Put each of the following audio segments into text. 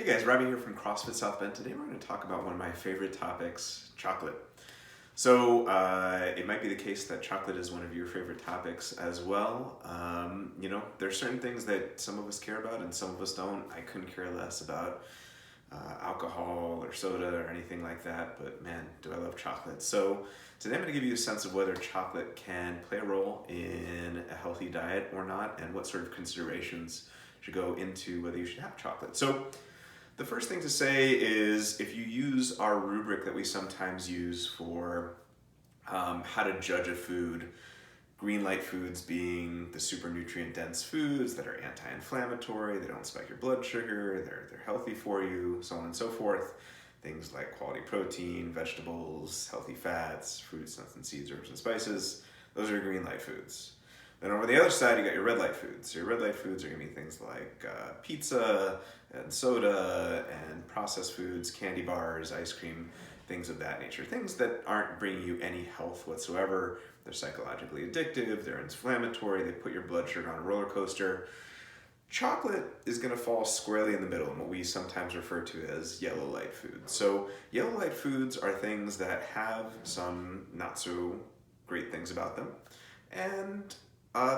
guys, Robbie here from CrossFit South Bend. Today we're going to talk about one of my favorite topics, chocolate. So it might be the case that chocolate is one of your favorite topics as well. There's certain things that some of us care about and some of us don't. I couldn't care less about alcohol or soda or anything like that, but man, do I love chocolate. So today I'm going to give you a sense of whether chocolate can play a role in a healthy diet or not, and what sort of considerations should go into whether you should have chocolate. So the first thing to say is, if you use our rubric that we sometimes use for how to judge a food, green light foods being the super nutrient dense foods that are anti-inflammatory, they don't spike your blood sugar, they're healthy for you, so on and so forth. Things like quality protein, vegetables, healthy fats, fruits, nuts and seeds, herbs and spices, those are green light foods. Then over the other side, you got your red light foods. So your red light foods are going to be things like pizza and soda and processed foods, candy bars, ice cream, things of that nature. Things that aren't bringing you any health whatsoever. They're psychologically addictive, they're inflammatory, they put your blood sugar on a roller coaster. Chocolate is going to fall squarely in the middle in what we sometimes refer to as yellow light foods. So yellow light foods are things that have some not so great things about them, and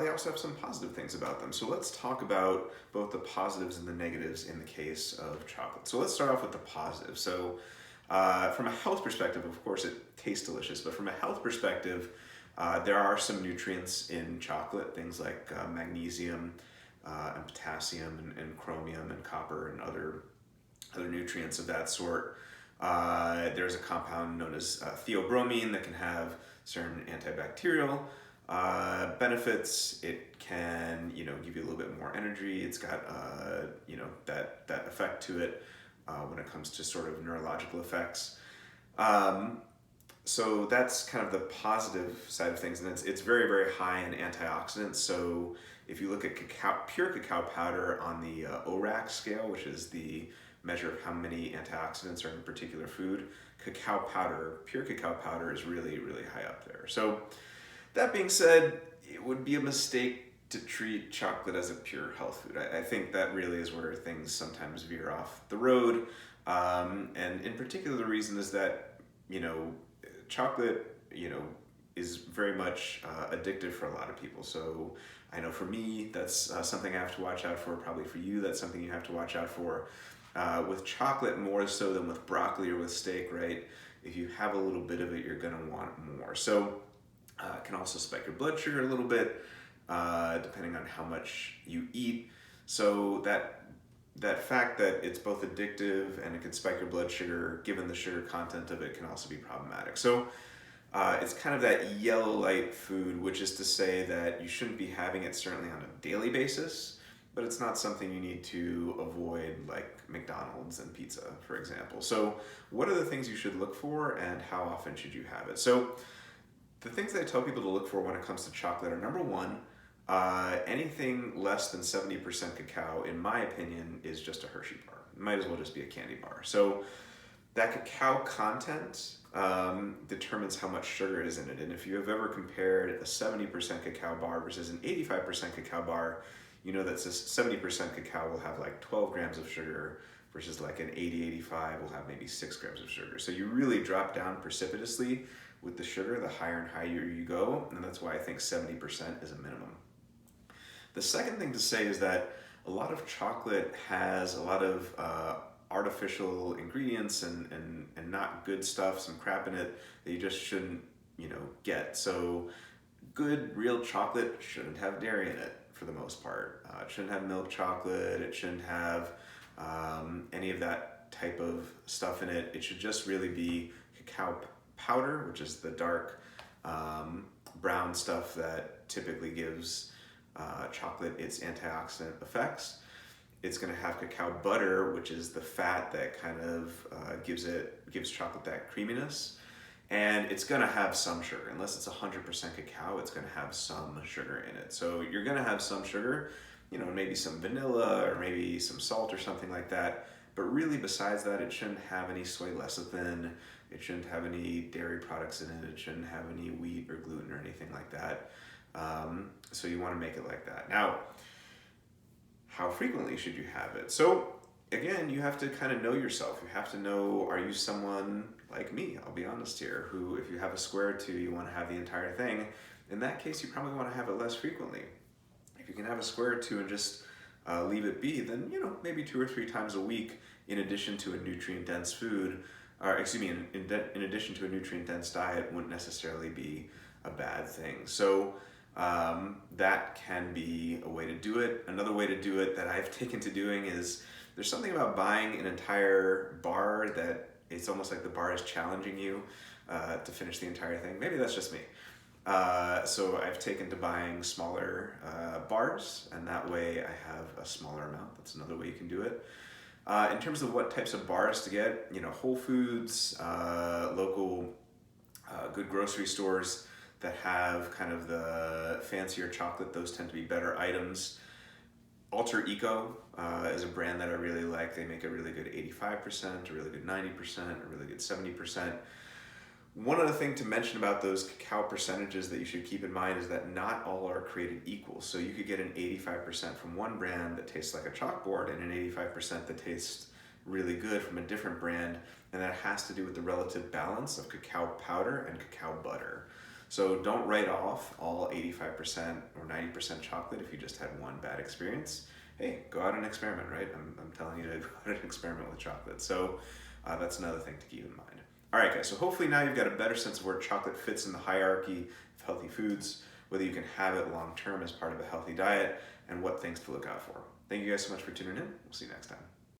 they also have some positive things about them. So let's talk about both the positives and the negatives in the case of chocolate. So let's start off with the positive. So from a health perspective, of course, it tastes delicious, but from a health perspective, there are some nutrients in chocolate, things like magnesium and potassium and chromium and copper and other nutrients of that sort. There's a compound known as theobromine that can have certain antibacterial benefits. It can, give you a little bit more energy. It's got, that effect to it when it comes to sort of neurological effects. So that's kind of the positive side of things, and it's very, very high in antioxidants. So if you look at pure cacao powder on the ORAC scale, which is the measure of how many antioxidants are in a particular food, pure cacao powder is really, really high up there. So that being said, it would be a mistake to treat chocolate as a pure health food. I think that really is where things sometimes veer off the road. And in particular, the reason is that, chocolate, is very much addictive for a lot of people. So I know for me, that's something I have to watch out for. Probably for you, that's something you have to watch out for. With chocolate, more so than with broccoli or with steak, right? If you have a little bit of it, you're gonna want more. So it can also spike your blood sugar a little bit, depending on how much you eat. So that fact that it's both addictive and it can spike your blood sugar, given the sugar content of it, can also be problematic. So it's kind of that yellow light food, which is to say that you shouldn't be having it certainly on a daily basis, but it's not something you need to avoid, like McDonald's and pizza, for example. So what are the things you should look for, and how often should you have it? So the things that I tell people to look for when it comes to chocolate are, number one, anything less than 70% cacao, in my opinion, is just a Hershey bar. It might as well just be a candy bar. So that cacao content determines how much sugar is in it. And if you have ever compared a 70% cacao bar versus an 85% cacao bar, you know that 70% cacao will have like 12 grams of sugar versus like an 80-85 will have maybe 6 grams of sugar. So you really drop down precipitously with the sugar, the higher and higher you go, and that's why I think 70% is a minimum. The second thing to say is that a lot of chocolate has a lot of artificial ingredients and not good stuff, some crap in it that you just shouldn't, get. So good real chocolate shouldn't have dairy in it for the most part. It shouldn't have milk chocolate. It shouldn't have any of that type of stuff in it. It should just really be cacao powder, which is the dark brown stuff that typically gives chocolate its antioxidant effects. It's going to have cacao butter, which is the fat that kind of gives chocolate that creaminess, and it's going to have some sugar. Unless it's 100% cacao, it's going to have some sugar in it. So you're going to have some sugar, maybe some vanilla or maybe some salt or something like that. But really, besides that, it shouldn't have any soy lecithin. It shouldn't have any dairy products in it. It shouldn't have any wheat or gluten or anything like that. So you want to make it like that. Now, how frequently should you have it? So again, you have to kind of know yourself. You have to know, are you someone like me? I'll be honest here, who, if you have a square or two, you want to have the entire thing. In that case, you probably want to have it less frequently. If you can have a square or two and just leave it be, then, you know, maybe 2 or 3 times a week, in addition to a nutrient-dense food, or excuse me, in addition to a nutrient-dense diet, wouldn't necessarily be a bad thing. So that can be a way to do it. Another way to do it that I've taken to doing is, there's something about buying an entire bar that it's almost like the bar is challenging you to finish the entire thing. Maybe that's just me. So I've taken to buying smaller bars, and that way I have a smaller amount. That's another way you can do it. In terms of what types of bars to get, you know, Whole Foods, local good grocery stores that have kind of the fancier chocolate, those tend to be better items. Alter Eco is a brand that I really like. They make a really good 85%, a really good 90%, a really good 70%. One other thing to mention about those cacao percentages that you should keep in mind is that not all are created equal. So you could get an 85% from one brand that tastes like a chalkboard and an 85% that tastes really good from a different brand, and that has to do with the relative balance of cacao powder and cacao butter. So don't write off all 85% or 90% chocolate if you just had one bad experience. Hey, go out and experiment, right? I'm telling you to go out and experiment with chocolate. So that's another thing to keep in mind. All right, guys, so hopefully now you've got a better sense of where chocolate fits in the hierarchy of healthy foods, whether you can have it long-term as part of a healthy diet, and what things to look out for. Thank you guys so much for tuning in. We'll see you next time.